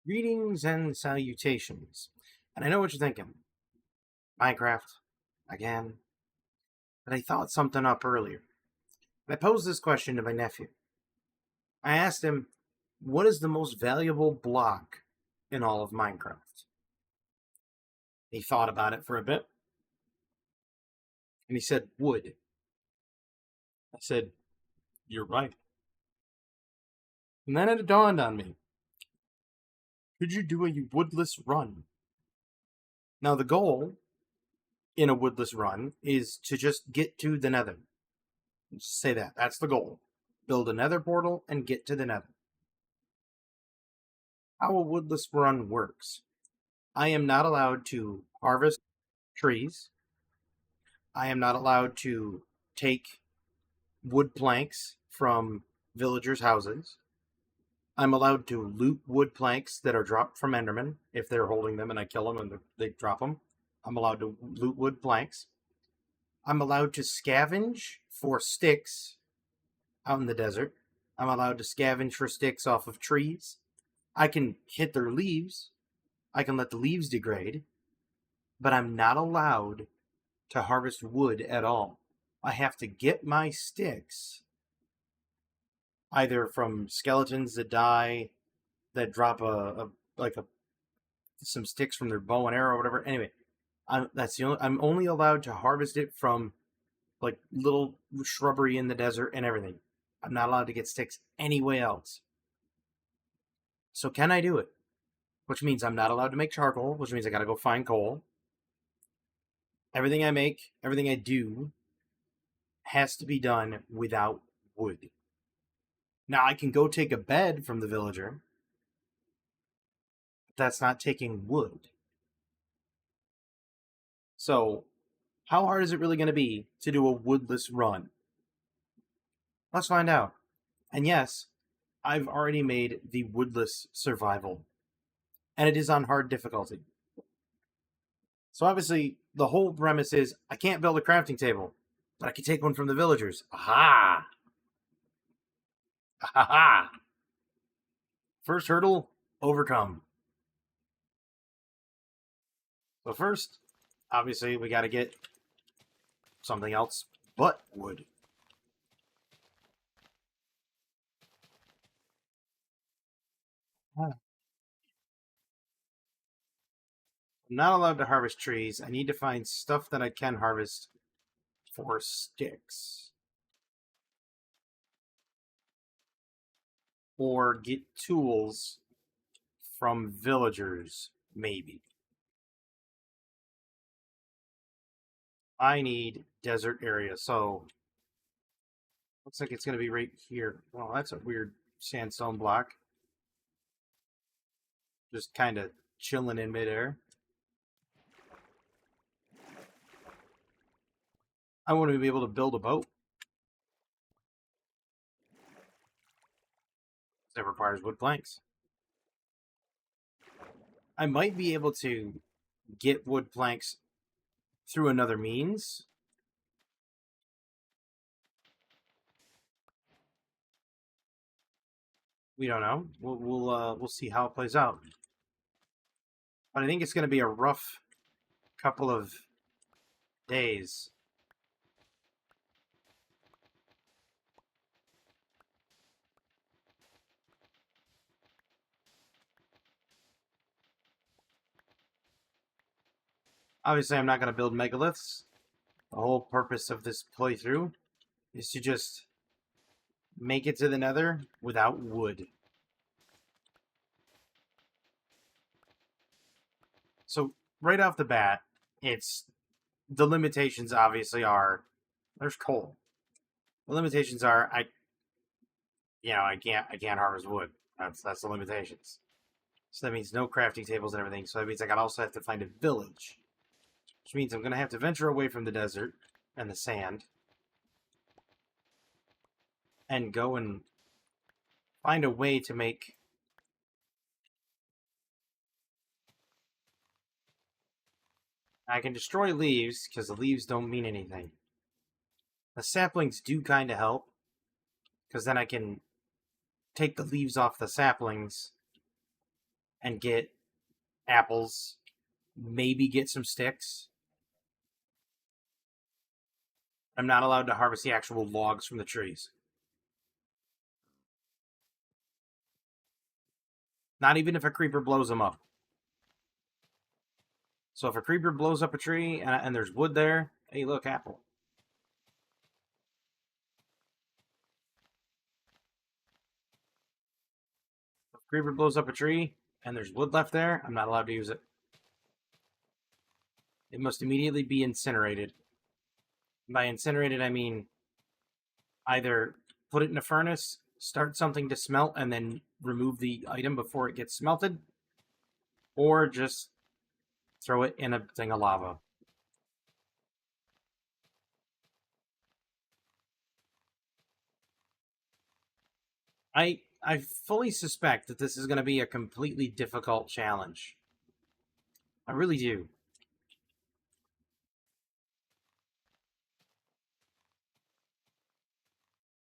Greetings and salutations. And I know what you're thinking. Minecraft, again. But I thought something up earlier. And I posed this question to my nephew. I asked him, what is the most valuable block in all of Minecraft? He thought about it for a bit. And he said, wood. I said, you're right. And then it dawned on me. Could you do a woodless run? Now, the goal in a woodless run is to just get to the nether. Just say that. That's the goal. Build a nether portal and get to the nether. How a woodless run works. I am not allowed to harvest trees. I am not allowed to take wood planks from villagers' houses. I'm allowed to loot wood planks that are dropped from Endermen if they're holding them and I kill them and they drop them. I'm allowed to loot wood planks. I'm allowed to scavenge for sticks out in the desert. I'm allowed to scavenge for sticks off of trees. I can hit their leaves. I can let the leaves degrade. But I'm not allowed to harvest wood at all. I have to get my sticks either from skeletons that die, that drop some sticks from their bow and arrow or whatever. Anyway, I'm only allowed to harvest it from like little shrubbery in the desert and everything. I'm not allowed to get sticks anywhere else. So can I do it? Which means I'm not allowed to make charcoal, which means I gotta go find coal. Everything I make, everything I do, has to be done without wood. Now I can go take a bed from the villager, but that's not taking wood. So, how hard is it really going to be to do a woodless run? Let's find out. And yes, I've already made the woodless survival, and it is on hard difficulty. So obviously, the whole premise is I can't build a crafting table, but I can take one from the villagers. Aha! Aha! First hurdle overcome. So first, obviously, we got to get something else but wood. I'm not allowed to harvest trees. I need to find stuff that I can harvest for sticks. Or get tools from villagers, maybe. I need desert area, so looks like it's going to be right here. Well, that's a weird sandstone block. Just kind of chilling in midair. I want to be able to build a boat. That requires wood planks. I might be able to get wood planks through another means. We don't know. We'll see how it plays out. But I think it's going to be a rough couple of days. Obviously, I'm not going to build megaliths. The whole purpose of this playthrough is to just make it to the nether without wood. So, right off the bat, the limitations obviously are there's coal. The limitations are I can't harvest wood. That's the limitations. So that means no crafting tables and everything. So that means I also have to find a village. Which means I'm going to have to venture away from the desert and the sand. And go and find a way to make... I can destroy leaves, because the leaves don't mean anything. The saplings do kind of help. Because then I can take the leaves off the saplings and get apples, maybe get some sticks. I'm not allowed to harvest the actual logs from the trees. Not even if a creeper blows them up. So if a creeper blows up a tree and there's wood there, hey, look, apple. If a creeper blows up a tree and there's wood left there, I'm not allowed to use it. It must immediately be incinerated. By incinerated, I mean either put it in a furnace, start something to smelt, and then remove the item before it gets smelted, or just throw it in a thing of lava. I fully suspect that this is going to be a completely difficult challenge. I really do.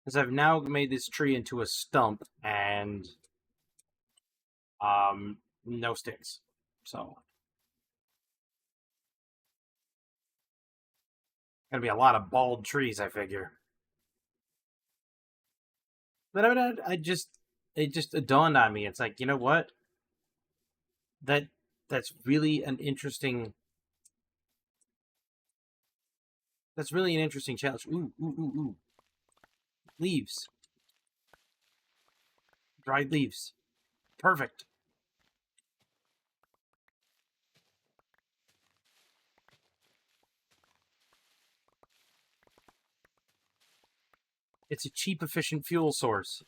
Because I've now made this tree into a stump and no sticks. So gonna be a lot of bald trees, I figure. But I just it just dawned on me. It's like, you know what? That that's really an interesting that's really an interesting challenge. Ooh, ooh, ooh, ooh. Leaves. Dried leaves. Perfect. It's a cheap, efficient fuel source.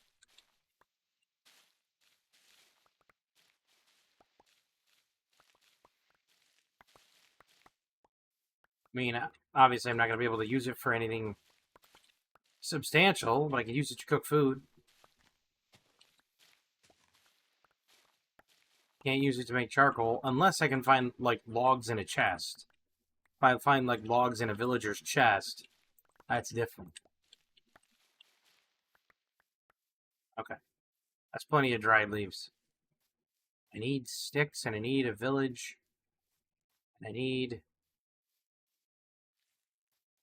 I mean, obviously, I'm not going to be able to use it for anything substantial, but I can use it to cook food. Can't use it to make charcoal unless I can find, like, logs in a chest. If I find, like, logs in a villager's chest, that's different. Okay. That's plenty of dried leaves. I need sticks, and I need a village, and I need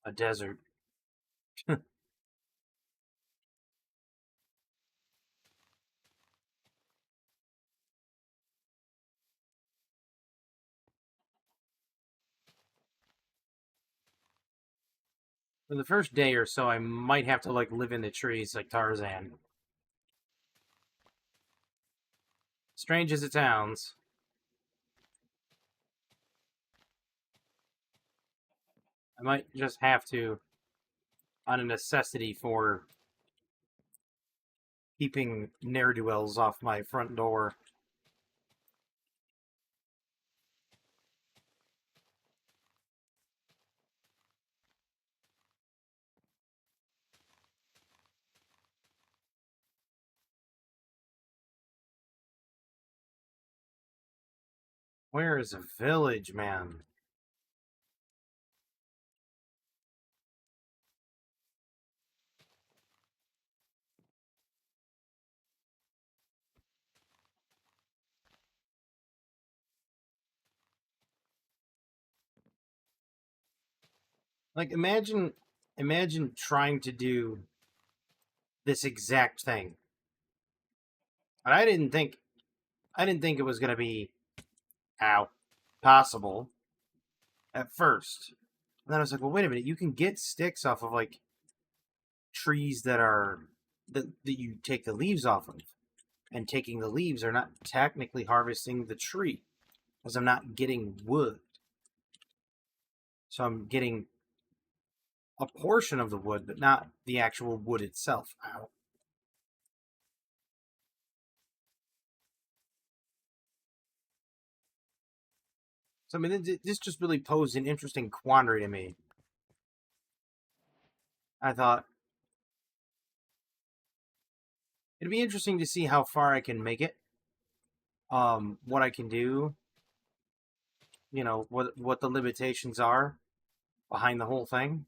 a desert. For the first day or so, I might have to, like, live in the trees like Tarzan. Strange as it sounds. I might just have to, on a necessity for keeping ne'er-do-wells off my front door. Where is a village, man? Like, imagine trying to do this exact thing. And I didn't think it was gonna be how possible at first. And then I was like, well, wait a minute, you can get sticks off of like trees that you take the leaves off of. And taking the leaves are not technically harvesting the tree, because I'm not getting wood. So I'm getting a portion of the wood, but not the actual wood itself. Ow. So I mean, this just really posed an interesting quandary to me. I thought it'd be interesting to see how far I can make it. What I can do, what the limitations are behind the whole thing.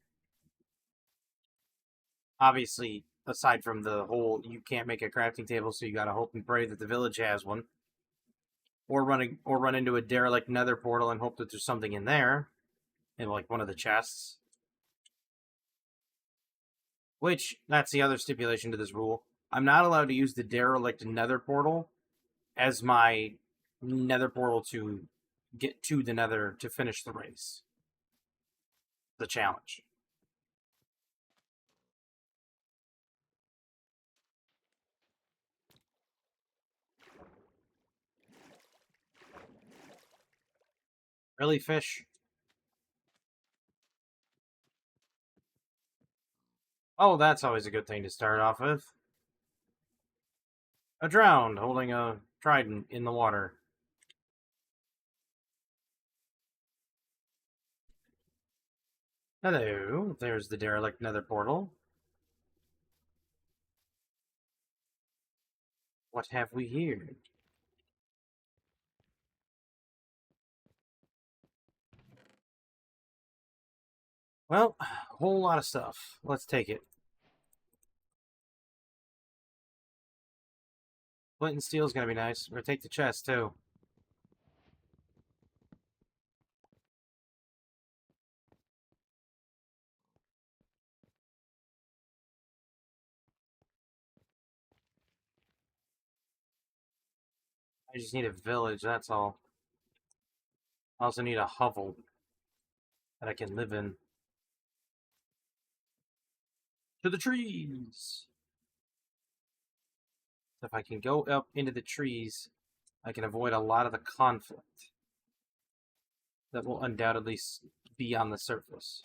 Obviously, aside from the whole, you can't make a crafting table, so you gotta hope and pray that the village has one, run into a derelict nether portal and hope that there's something in there, in like one of the chests. Which, that's the other stipulation to this rule. I'm not allowed to use the derelict nether portal as my nether portal to get to the nether to finish the race. The challenge. Really, fish? Oh, that's always a good thing to start off with. A drowned holding a trident in the water. Hello, there's the derelict nether portal. What have we here? Well, a whole lot of stuff. Let's take it. Flint and steel's gonna be nice. We're gonna take the chest, too. I just need a village, that's all. I also need a hovel that I can live in. To the trees! If I can go up into the trees, I can avoid a lot of the conflict that will undoubtedly be on the surface.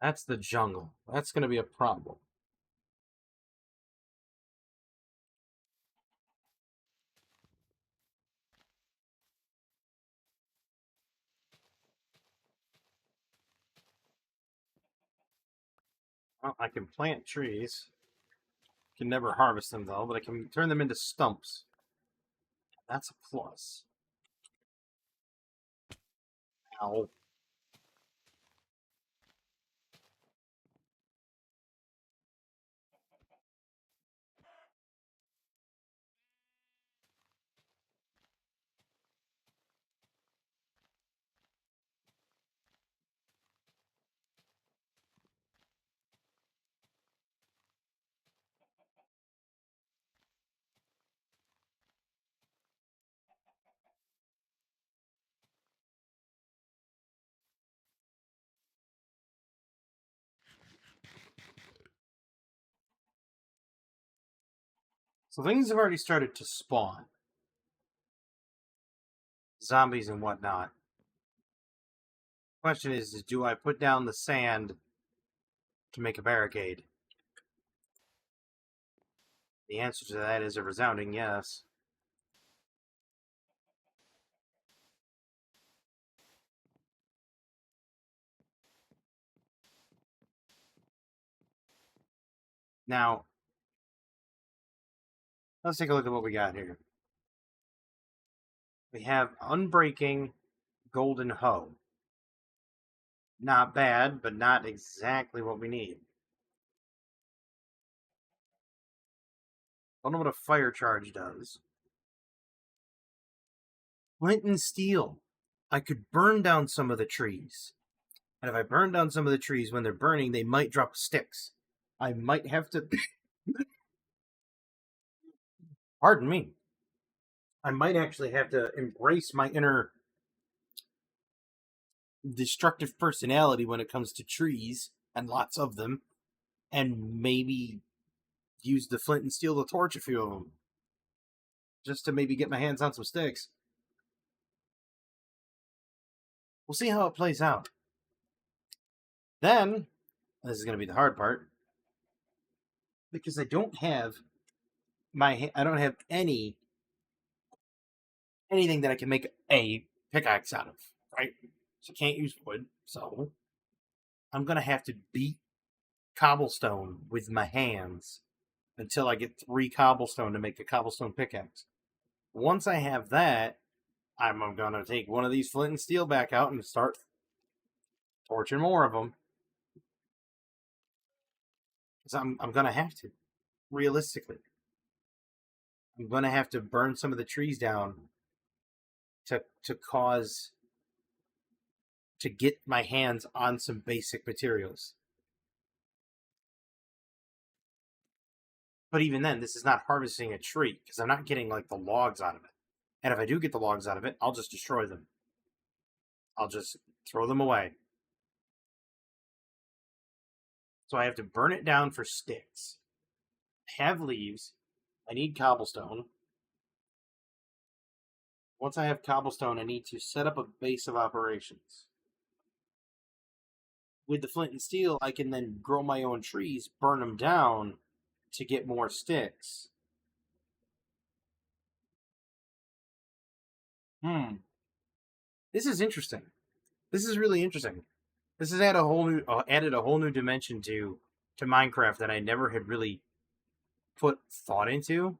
That's the jungle. That's going to be a problem. Well, I can plant trees. Can never harvest them though, but I can turn them into stumps. That's a plus. Ow. So things have already started to spawn. Zombies and whatnot. Question is do I put down the sand to make a barricade? The answer to that is a resounding yes. Now, let's take a look at what we got here. We have Unbreaking Golden Hoe. Not bad, but not exactly what we need. Don't know what a fire charge does. Flint and steel. I could burn down some of the trees. And if I burn down some of the trees when they're burning, they might drop sticks. I might have to. Pardon me. I might actually have to embrace my inner destructive personality when it comes to trees, and lots of them, and maybe use the flint and steel to torch a few of them. Just to maybe get my hands on some sticks. We'll see how it plays out. Then, this is going to be the hard part, because I don't have anything that I can make a pickaxe out of, right? So I can't use wood. So I'm going to have to beat cobblestone with my hands until I get 3 cobblestone to make a cobblestone pickaxe. Once I have that, I'm gonna take one of these flint and steel back out and start torching more of them. Because I'm gonna have to, realistically. I'm gonna have to burn some of the trees down to cause to get my hands on some basic materials. But even then, this is not harvesting a tree because I'm not getting like the logs out of it. And if I do get the logs out of it, I'll just destroy them. I'll just throw them away. So I have to burn it down for sticks. Have leaves. I need cobblestone. Once I have cobblestone, I need to set up a base of operations. With the flint and steel, I can then grow my own trees, burn them down to get more sticks. This is interesting. This is really interesting. This has added a whole new dimension to Minecraft that I never had really put thought into.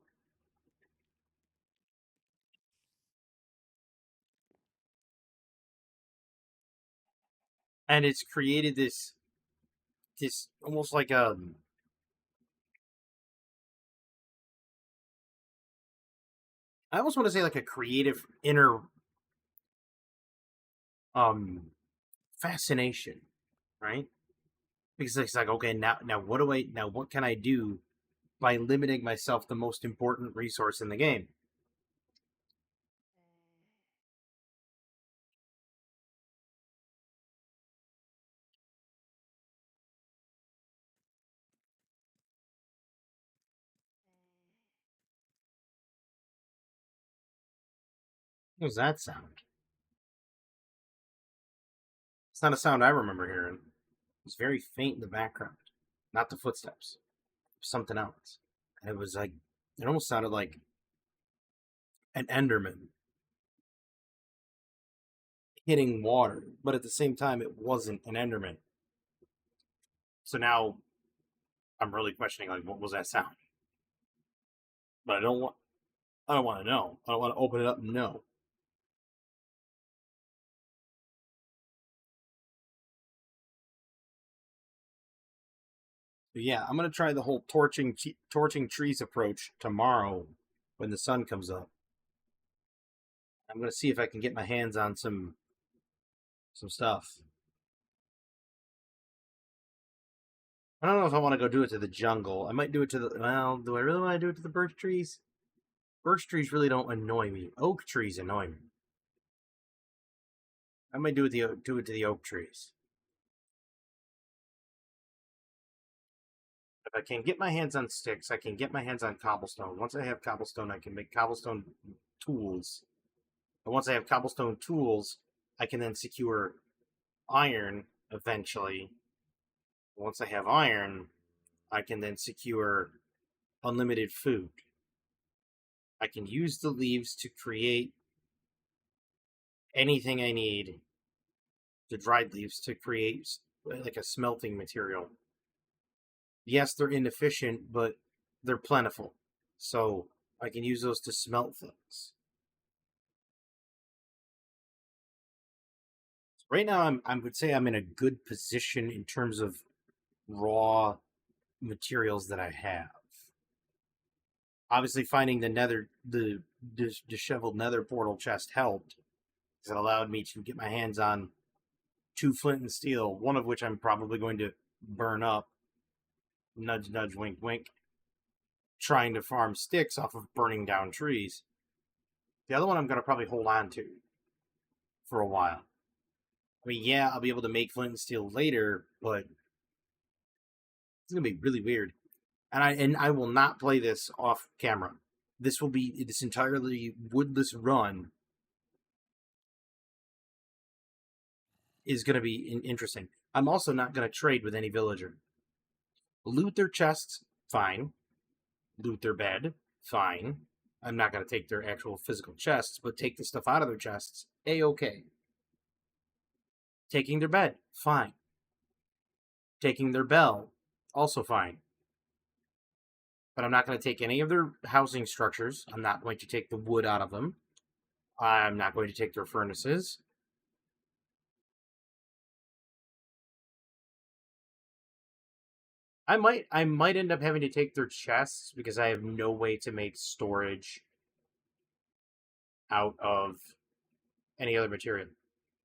And it's created this almost like I almost want to say like a creative inner um fascination, right? Because it's like, okay, now what can I do by limiting myself the most important resource in the game? What was that sound? It's not a sound I remember hearing. It was very faint in the background. Not the footsteps. Something else. And it was like it almost sounded like an Enderman hitting water, but at the same time it wasn't an Enderman. So now I'm really questioning like what was that sound? But I don't want to know. I don't want to open it up and know. But yeah, I'm gonna try the whole torching trees approach tomorrow when the sun comes up. I'm gonna see if I can get my hands on some stuff. I don't know if I want to go do it to the jungle. I might do it to the well. Do I really want to do it to the birch trees? Birch trees really don't annoy me. Oak trees annoy me. I might do it to the oak trees. If I can get my hands on sticks, I can get my hands on cobblestone. Once I have cobblestone, I can make cobblestone tools. And once I have cobblestone tools, I can then secure iron eventually. Once I have iron, I can then secure unlimited food. I can use the leaves to create anything I need, the dried leaves to create like a smelting material. Yes, they're inefficient, but they're plentiful. So I can use those to smelt things. Right now, I would say I'm in a good position in terms of raw materials that I have. Obviously, finding the disheveled nether portal chest helped because it allowed me to get my hands on two flint and steel, one of which I'm probably going to burn up. Nudge, nudge, wink, wink. Trying to farm sticks off of burning down trees. The other one I'm going to probably hold on to for a while. I mean, yeah, I'll be able to make flint and steel later, but it's going to be really weird. And I will not play this off camera. This will be this entirely woodless run is going to be interesting. I'm also not going to trade with any villager. Loot their chests, fine. Loot their bed, fine. I'm not going to take their actual physical chests, but take the stuff out of their chests, a-okay. Taking their bed, fine. Taking their bell, also fine. But I'm not going to take any of their housing structures. I'm not going to take the wood out of them. I'm not going to take their furnaces. I might end up having to take their chests because I have no way to make storage out of any other material.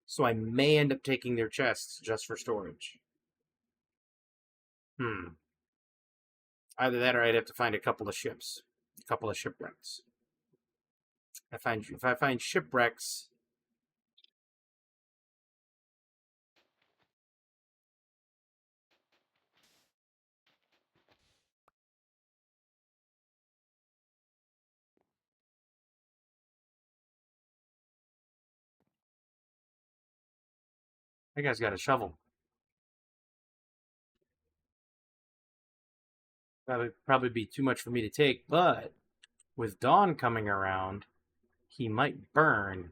So I may end up taking their chests just for storage. Hmm. Either that or I'd have to find a couple of ships, a couple of shipwrecks. If I find shipwrecks, that guy's got a shovel. Probably be too much for me to take, but with dawn coming around, he might burn.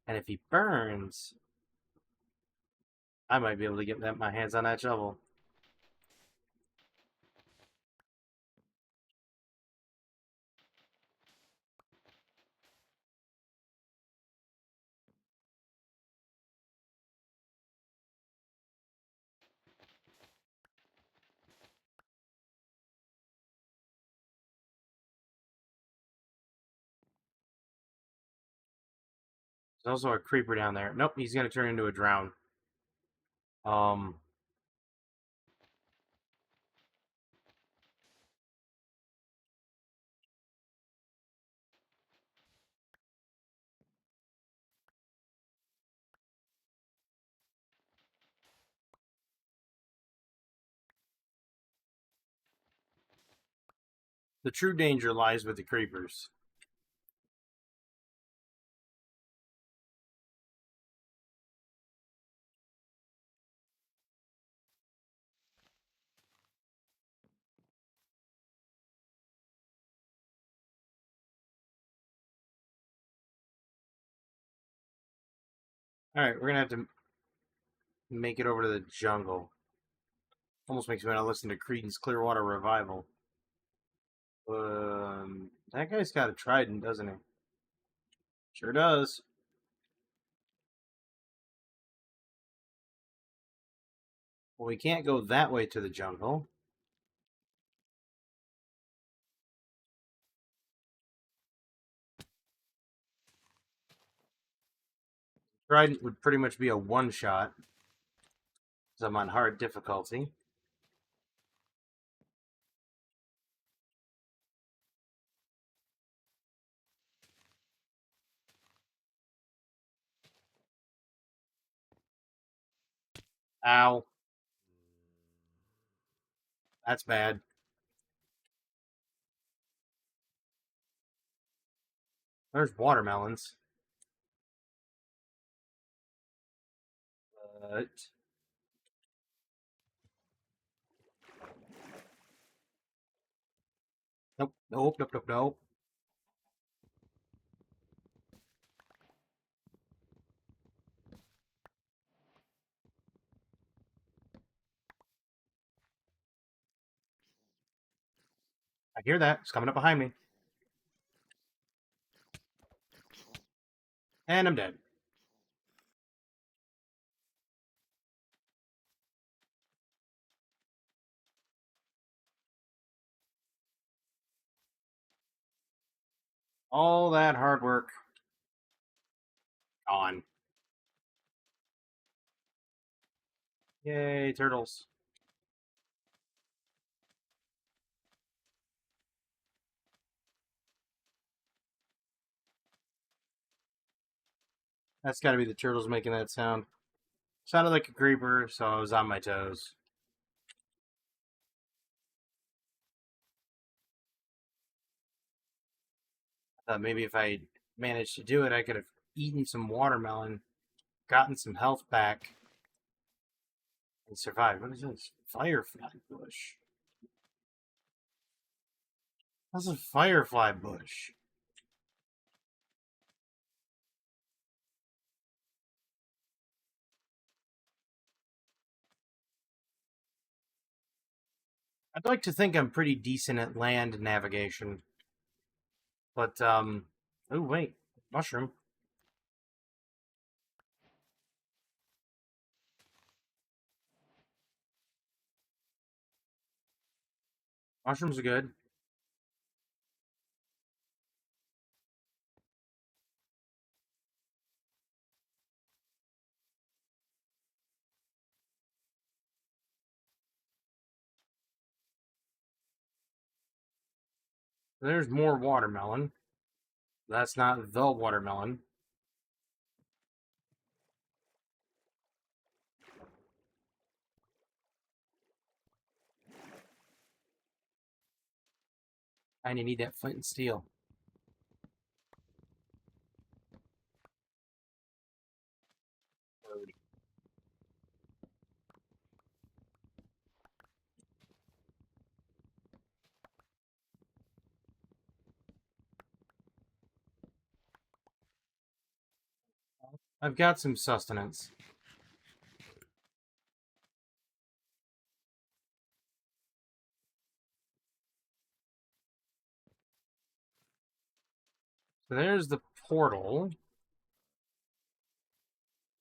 And if he burns, I might be able to get my hands on that shovel. There's also a creeper down there. Nope, he's gonna turn into a drown. Um, the true danger lies with the creepers. All right, we're gonna have to make it over to the jungle. Almost makes me want to listen to Creedence Clearwater Revival. That guy's got a trident, doesn't he? Sure does. Well, we can't go that way to the jungle. Trident would pretty much be a one shot, because I'm on hard difficulty. Ow. That's bad. There's watermelons. But nope, nope, nope, nope, nope. I hear that. It's coming up behind me. And I'm dead. All that hard work gone. Yay, turtles. That's got to be the turtles making that sound. Sounded like a creeper, so I was on my toes. I thought maybe if I managed to do it, I could have eaten some watermelon, gotten some health back, and survived. What is this? Firefly bush. That's a firefly bush. I'd like to think I'm pretty decent at land navigation. But, oh, wait. Mushroom. Mushrooms are good. There's more watermelon. That's not the watermelon. I need that flint and steel. I've got some sustenance. So there's the portal.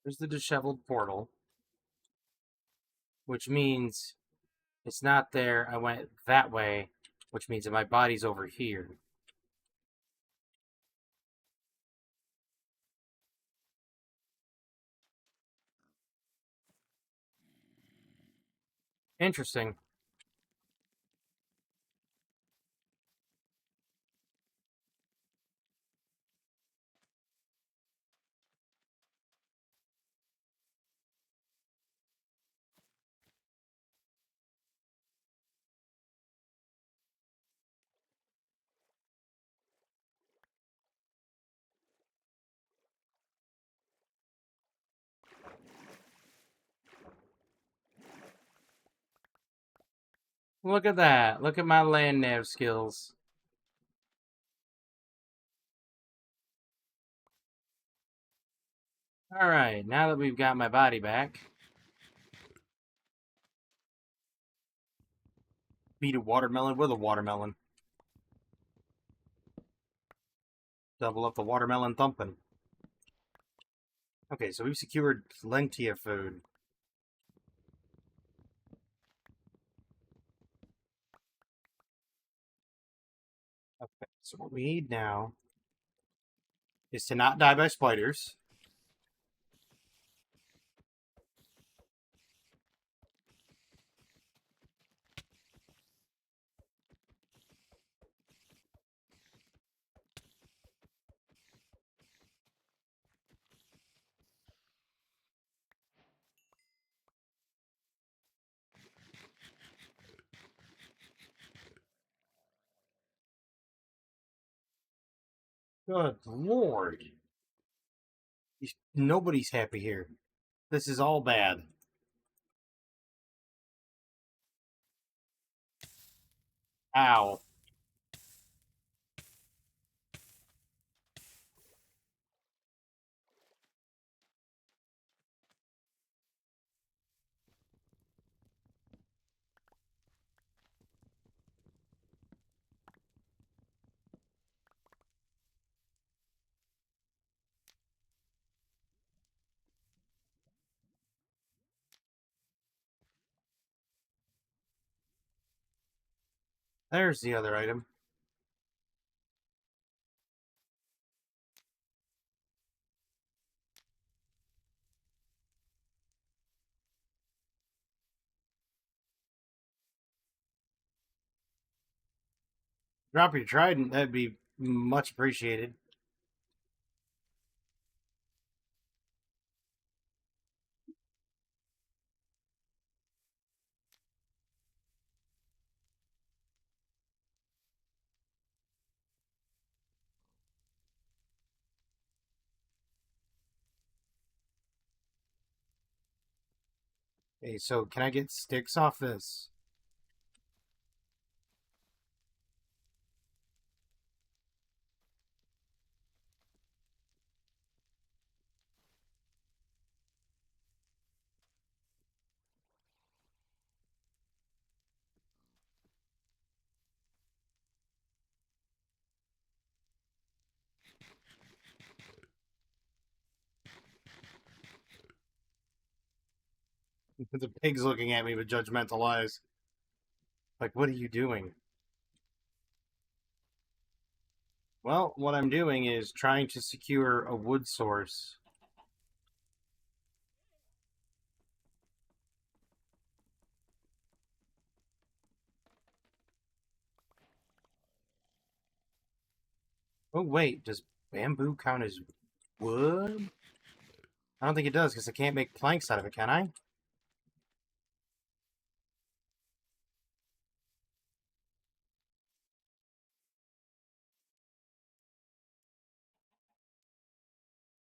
There's the disheveled portal, which means it's not there. I went that way, which means that my body's over here. Interesting. Look at that. Look at my land nav skills. Alright, now that we've got my body back, beat a watermelon with a watermelon. Double up the watermelon thumping. Okay, so we've secured plenty of food. Okay, so what we need now is to not die by spiders. Good lord. Nobody's happy here. This is all bad. Ow. There's the other item. Drop your trident, that'd be much appreciated. Okay, so can I get sticks off this? The pig's looking at me with judgmental eyes. Like, what are you doing? Well, what I'm doing is trying to secure a wood source. Oh, wait, does bamboo count as wood? I don't think it does because I can't make planks out of it, can I?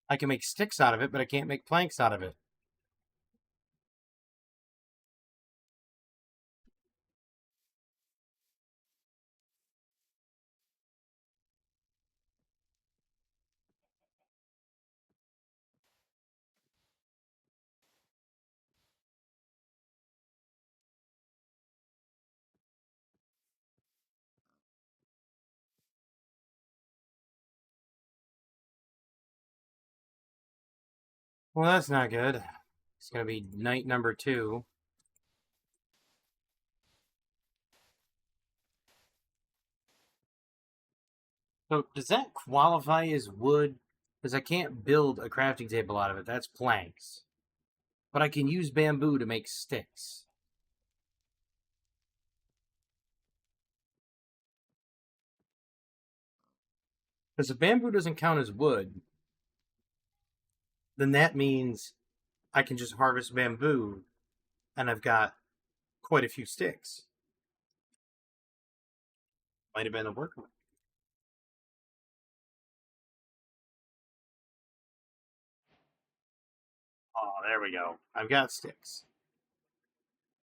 I can make sticks out of it, but I can't make planks out of it. Well, that's not good. It's gonna be night number 2. So, does that qualify as wood? Because I can't build a crafting table out of it. That's planks. But I can use bamboo to make sticks. Because if bamboo doesn't count as wood, then that means I can just harvest bamboo and I've got quite a few sticks. Might have been a workaround. Oh, there we go. I've got sticks.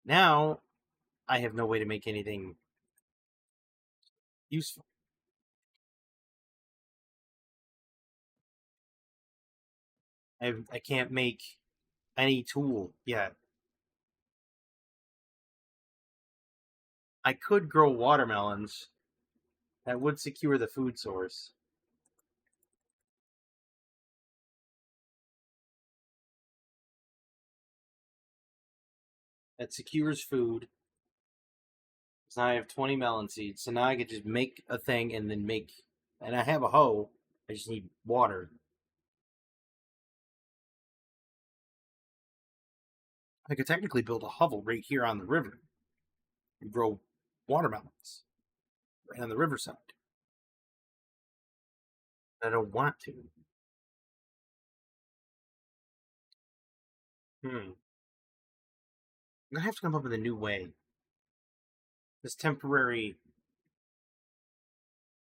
Now I have no way to make anything useful. I can't make any tool yet. I could grow watermelons. That would secure the food source. That secures food. So now I have 20 melon seeds. So now I could just make a thing and then make. And I have a hoe. I just need water. I could technically build a hovel right here on the river and grow watermelons right on the riverside. I don't want to. I'm gonna have to come up with a new way. This temporary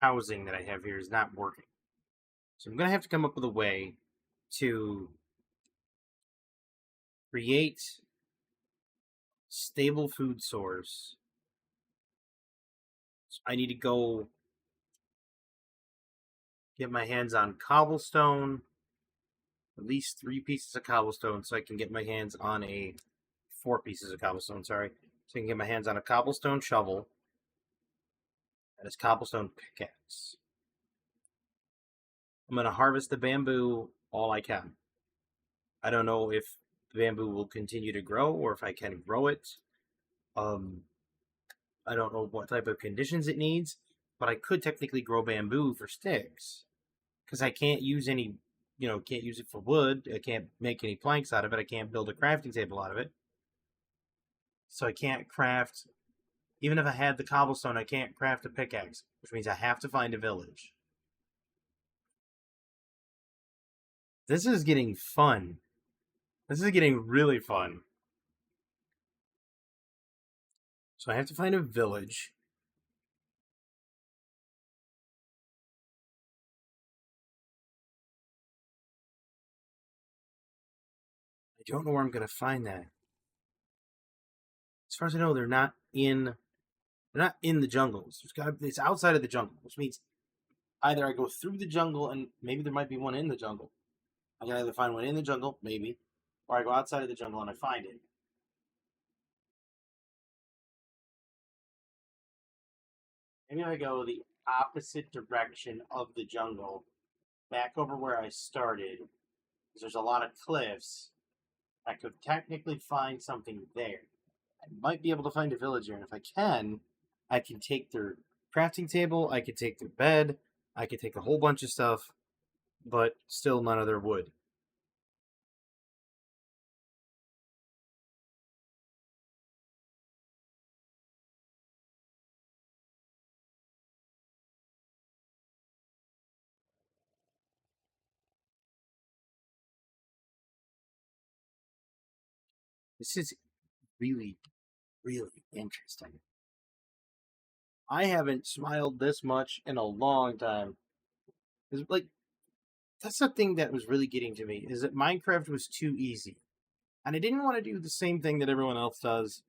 housing that I have here is not working. So I'm gonna have to come up with a way to create stable food source. So I need to go get my hands on cobblestone, at least 3 pieces of cobblestone, so I can get my hands on 4 pieces of cobblestone. Sorry, so I can get my hands on a cobblestone shovel and a cobblestone pickaxe. I'm gonna harvest the bamboo all I can. I don't know if the bamboo will continue to grow or if I can grow it. Um, I don't know what type of conditions it needs, but I could technically grow bamboo for sticks because I can't use any, can't use it for wood. I can't make any planks out of it. I can't build a crafting table out of it. So I can't craft, even if I had the cobblestone, I can't craft a pickaxe, which means I have to find a village. This is getting fun. This is getting really fun. So I have to find a village. I don't know where I'm going to find that. As far as I know, they're not in the jungles. It's outside of the jungle, which means either I go through the jungle and maybe there might be one in the jungle. I can either find one in the jungle, maybe, or I go outside of the jungle and I find it. Maybe I go the opposite direction of the jungle, back over where I started, because there's a lot of cliffs. I could technically find something there. I might be able to find a villager, and if I can take their crafting table, I can take their bed, I could take a whole bunch of stuff, but still none of their wood. This is really, really interesting. I haven't smiled this much in a long time. It's like that's the thing that was really getting to me is that Minecraft was too easy. And I didn't want to do the same thing that everyone else does,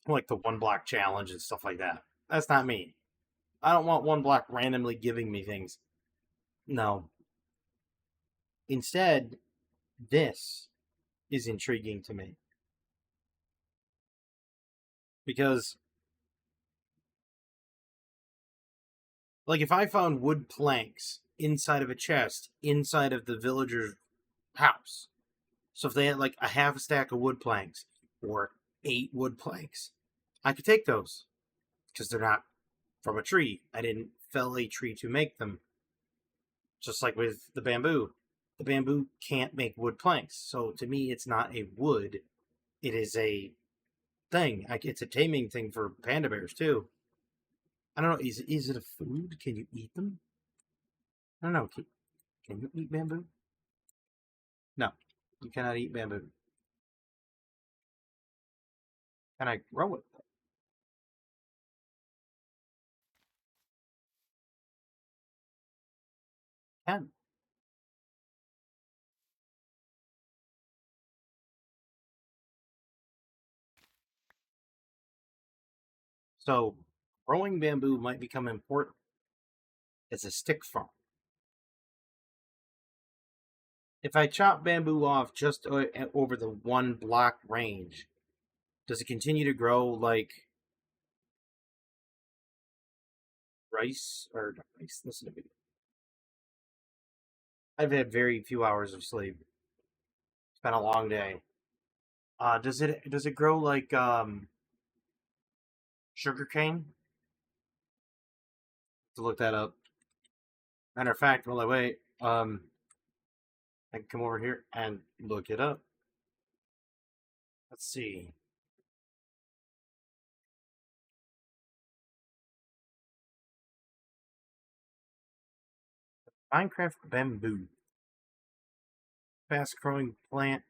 like the one block challenge and stuff like that. That's not me. I don't want one block randomly giving me things. No. Instead, this is intriguing to me. Because, like, if I found wood planks inside of a chest, inside of the villager's house, so if they had like a half a stack of wood planks or 8 wood planks, I could take those because they're not from a tree. I didn't fell a tree to make them. Just like with the bamboo can't make wood planks. So to me, it's not a wood. It is a thing. It's a taming thing for panda bears too. I don't know. Is it a food? Can you eat them? I don't know. Can you eat bamboo? No, you cannot eat bamboo. Can I grow it? Can. So growing bamboo might become important as a stick farm. If I chop bamboo off just over the 1 block range, does it continue to grow like rice or not rice? Listen to me. I've had very few hours of sleep. It's been a long day. Does it grow like sugar cane? To look that up. Matter of fact, while I wait, I can come over here and look it up. Let's see. Minecraft bamboo, fast-growing plant,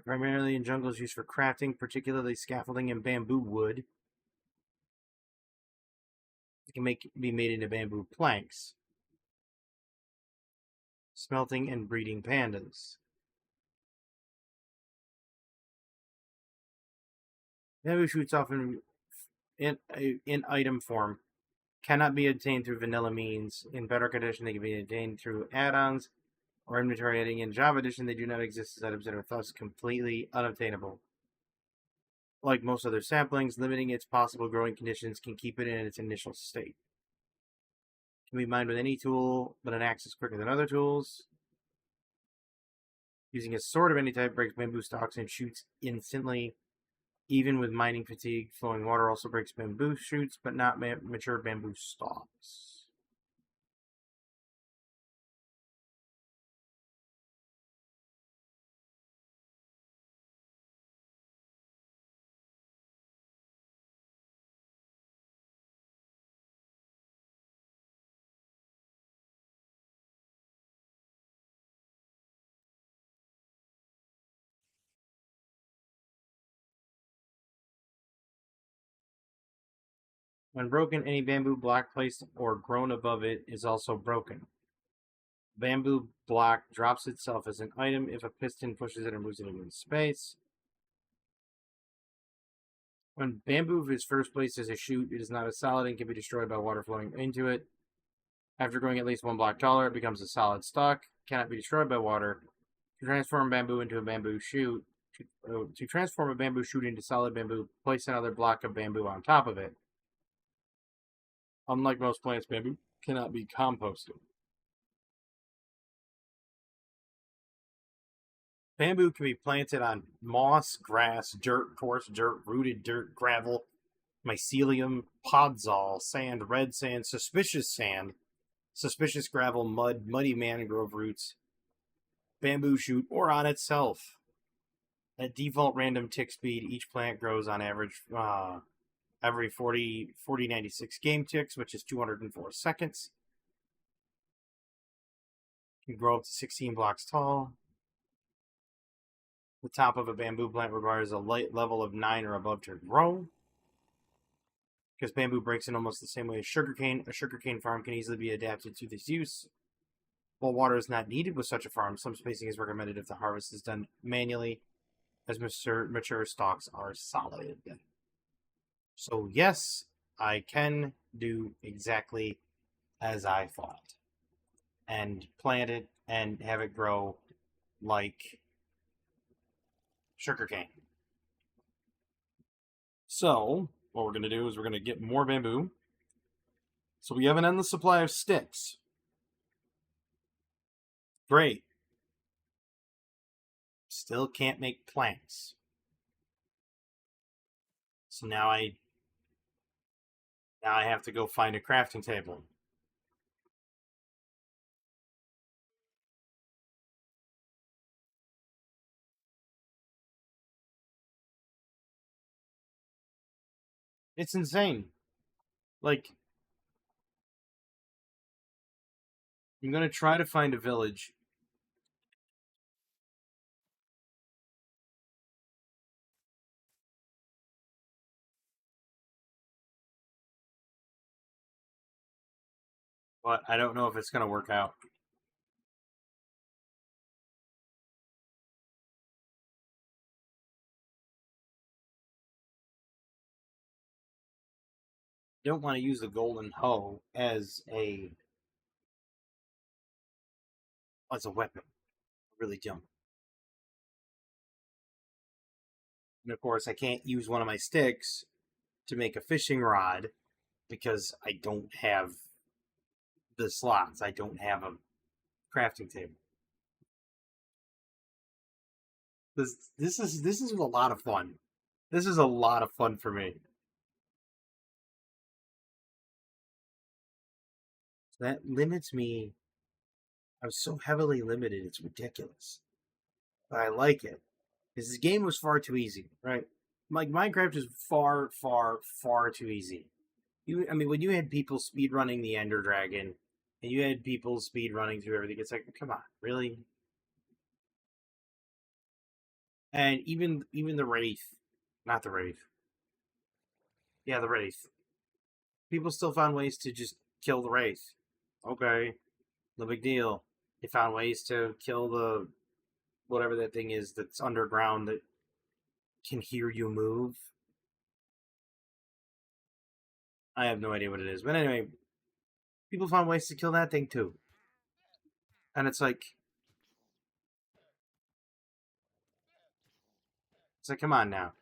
primarily in jungles used for crafting, particularly scaffolding and bamboo wood. It can be made into bamboo planks, smelting and breeding pandas. Bamboo shoots often in item form cannot be obtained through vanilla means. In better condition, they can be obtained through add-ons or inventory editing. In Java Edition, they do not exist as items and are thus completely unobtainable. Like most other saplings, limiting its possible growing conditions can keep it in its initial state. Can be mined with any tool, but an axe is quicker than other tools. Using a sword of any type breaks bamboo stalks and shoots instantly. Even with mining fatigue, flowing water also breaks bamboo shoots, but not mature bamboo stalks. When broken, any bamboo block placed or grown above it is also broken. Bamboo block drops itself as an item if a piston pushes it or moves it into space. When bamboo is first placed as a shoot, it is not a solid and can be destroyed by water flowing into it. After growing at least 1 block taller, it becomes a solid stalk, cannot be destroyed by water. To transform bamboo into a bamboo shoot, to transform a bamboo shoot into solid bamboo, place another block of bamboo on top of it. Unlike most plants, bamboo cannot be composted. Bamboo can be planted on moss, grass, dirt, coarse dirt, rooted dirt, gravel, mycelium, podzol, sand, red sand, suspicious sand, suspicious gravel, mud, muddy mangrove roots, bamboo shoot, or on itself. At default random tick speed, each plant grows on average every 96 game ticks, which is 204 seconds. Can grow up to 16 blocks tall. The top of a bamboo plant requires a light level of 9 or above to grow. Because bamboo breaks in almost the same way as sugarcane, a sugarcane farm can easily be adapted to this use. While water is not needed with such a farm, some spacing is recommended if the harvest is done manually, as mature stalks are solid. So yes, I can do exactly as I thought. And plant it and have it grow like sugarcane. So what we're going to do is we're going to get more bamboo. So we have an endless supply of sticks. Great. Still can't make planks. So now I have to go find a crafting table. It's insane. Like, I'm going to try to find a village. But I don't know if it's going to work out. Don't want to use the golden hoe as a weapon. I really don't. And of course, I can't use one of my sticks to make a fishing rod because I don't have the slots. I don't have a crafting table. This is a lot of fun. This is a lot of fun for me. That limits me. I was so heavily limited, it's ridiculous. But I like it. Because this game was far too easy, right? Like Minecraft is far, far, far too easy. I mean, when you had people speed running the Ender Dragon, and you had people speed running through everything, it's like, come on, really? And even the Wraith, not the Wraith, yeah, the Wraith. People still found ways to just kill the Wraith. Okay, no big deal. They found ways to kill the whatever that thing is that's underground that can hear you move. I have no idea what it is, but anyway, people found ways to kill that thing too. And it's like, come on now.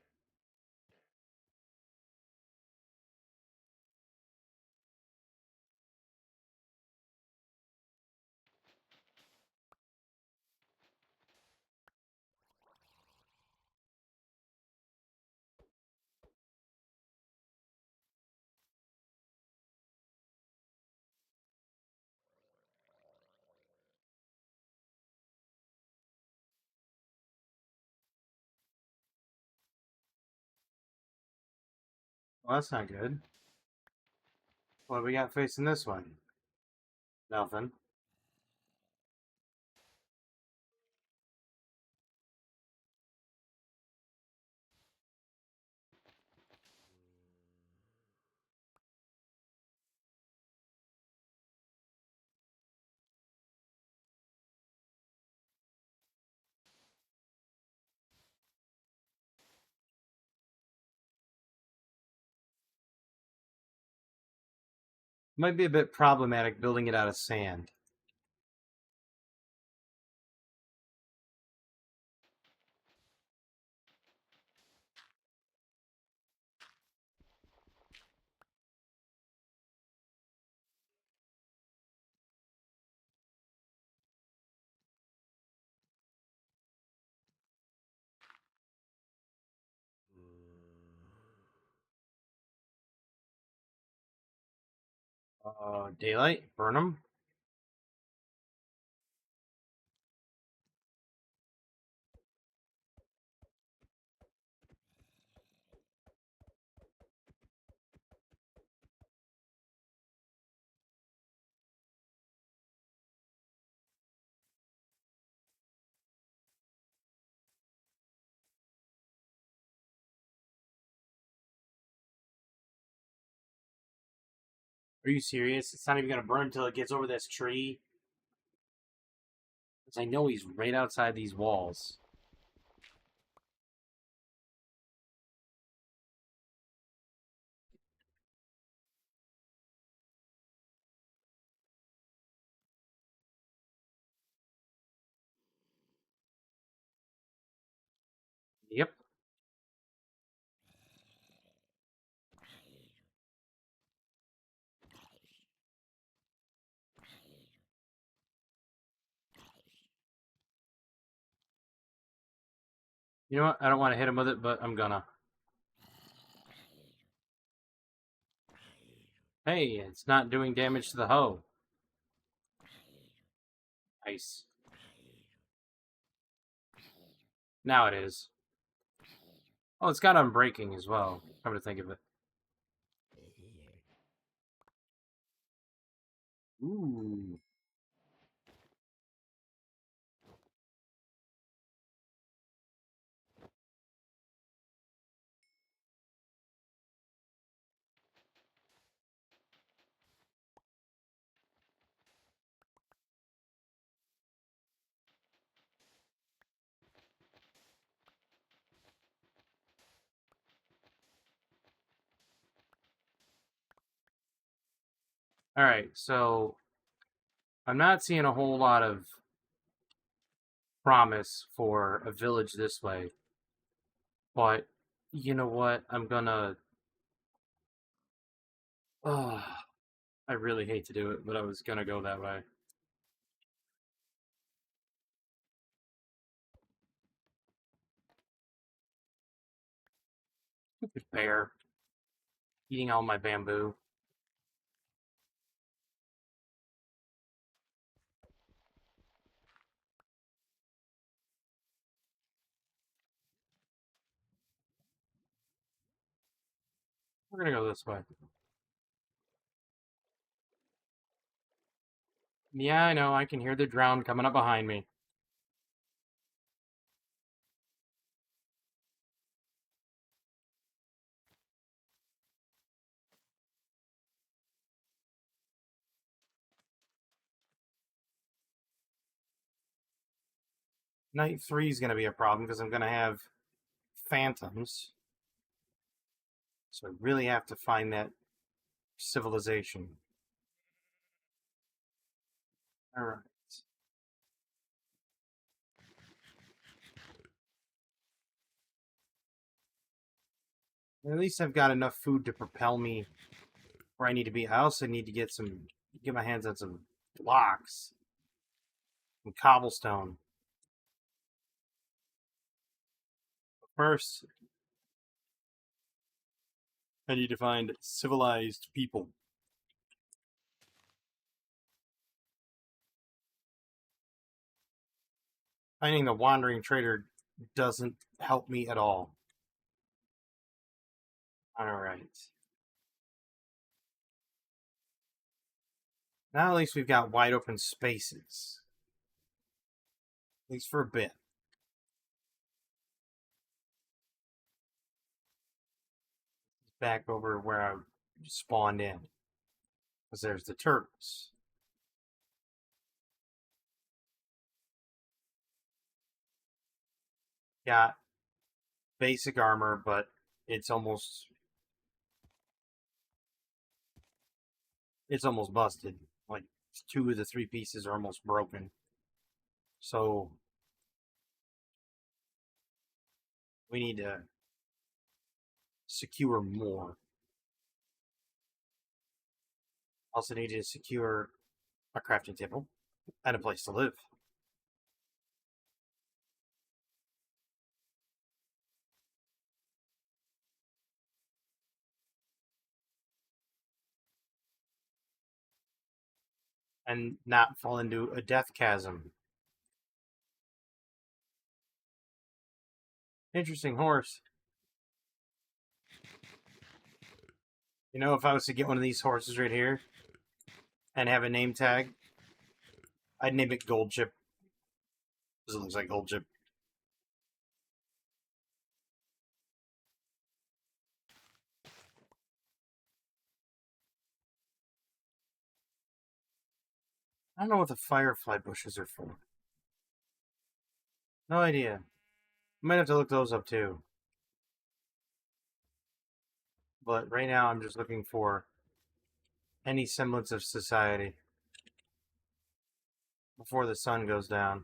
Well, that's not good. What do we got facing this one? Nothing. Might be a bit problematic building it out of sand. Daylight, burn them. Are you serious? It's not even gonna burn until it gets over this tree. Because I know he's right outside these walls. Yep. You know what? I don't want to hit him with it, but I'm gonna. Hey, it's not doing damage to the hoe. Nice. Now it is. Oh, it's got unbreaking as well. Come to think of it. Ooh. All right, so I'm not seeing a whole lot of promise for a village this way, but you know what? I'm gonna. Oh, I really hate to do it, but I was gonna go that way. Bear eating all my bamboo. We're gonna go this way. Yeah, I know. I can hear the drown coming up behind me. Night 3 is gonna be a problem because I'm gonna have phantoms. So I really have to find that civilization. All right. At least I've got enough food to propel me where I need to be. I also need to get my hands on some blocks, some cobblestone. First, I need to find civilized people. Finding the wandering trader doesn't help me at all. All right. Now at least we've got wide open spaces. At least for a bit. Back over where I spawned in. Because there's the turtles. Got basic armor, but it's almost it's almost busted. Like 2 of the 3 pieces are almost broken. So we need to secure more. Also need to secure a crafting table and a place to live. And not fall into a death chasm. Interesting horse. You know, if I was to get one of these horses right here and have a name tag, I'd name it Gold Chip. Because it looks like Gold Chip. I don't know what the firefly bushes are for. No idea. Might have to look those up too. But right now I'm just looking for any semblance of society before the sun goes down.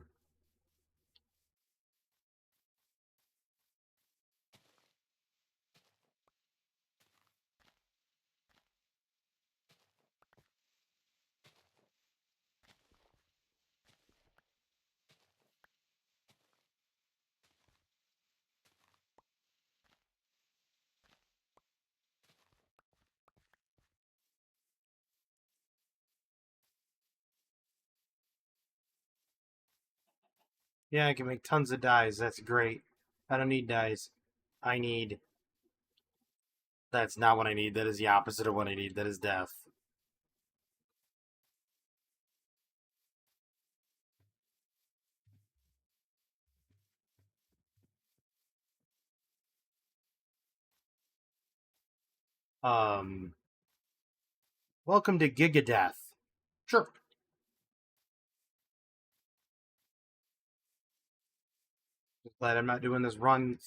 Yeah, I can make tons of dyes. That's great. I don't need dyes. I need. That's not what I need. That is the opposite of what I need. That is death. Um. Welcome to Gigadeath. Sure. Just glad I'm not doing this run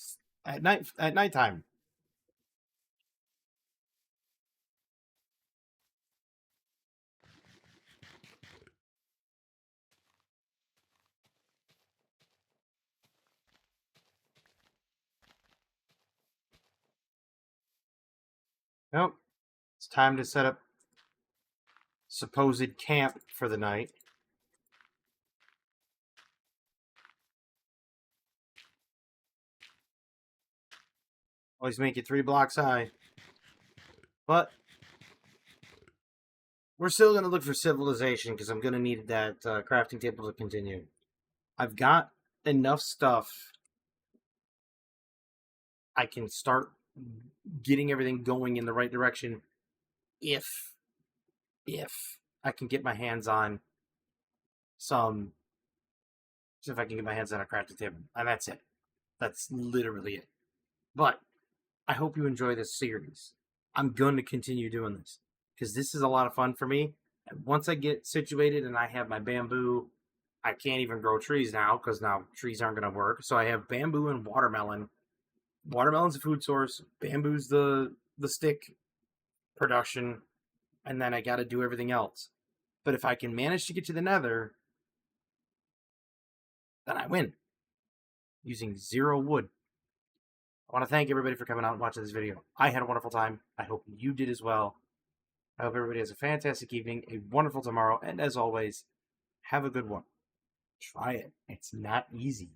at night. At nighttime. Nope. It's time to set up supposed camp for the night. Always make it 3 blocks high. But we're still going to look for civilization because I'm going to need that crafting table to continue. I've got enough stuff. I can start getting everything going in the right direction if I can get my hands on some. If I can get my hands on a crafting table. And that's it. That's literally it. But I hope you enjoy this series. I'm going to continue doing this because this is a lot of fun for me. And once I get situated and I have my bamboo, I can't even grow trees now because now trees aren't going to work. So I have bamboo and watermelon. Watermelon's a food source. Bamboo's the stick production, and then I got to do everything else. But if I can manage to get to the Nether, then I win using 0 wood. I want to thank everybody for coming out and watching this video. I had a wonderful time. I hope you did as well. I hope everybody has a fantastic evening, a wonderful tomorrow, and as always, have a good one. Try it. It's not easy.